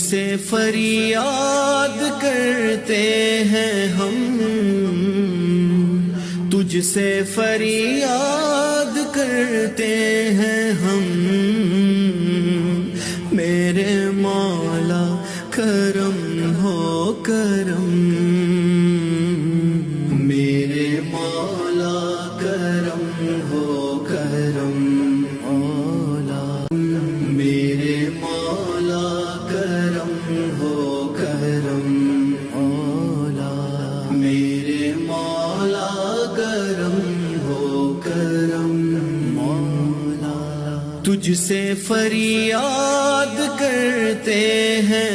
سے فریاد کرتے ہیں ہم، تجھ سے فریاد کرتے ہیں ہم، میرے مولا کرم ہو کرم، میرے مولا کرم ہو کرم، مولا میرے مولا کرم ہو کرم، مولا میرے مولا کرم ہو کرم، مولا تجھ سے فریاد کرتے ہیں